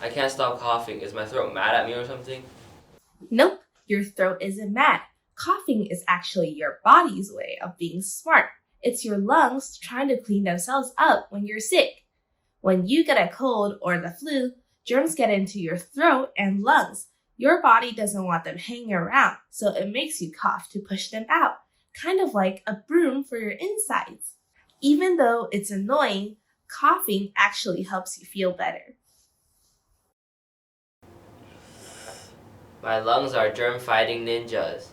I can't stop coughing. Is my throat mad at me or something? Nope, your throat isn't mad. Coughing is actually your body's way of being smart. It's your lungs trying to clean themselves up when you're sick. When you get a cold or the flu, germs get into your throat and lungs. Your body doesn't want them hanging around, so it makes you cough to push them out, kind of like a broom for your insides. Even though it's annoying, coughing actually helps you feel better. My lungs are germ-fighting ninjas.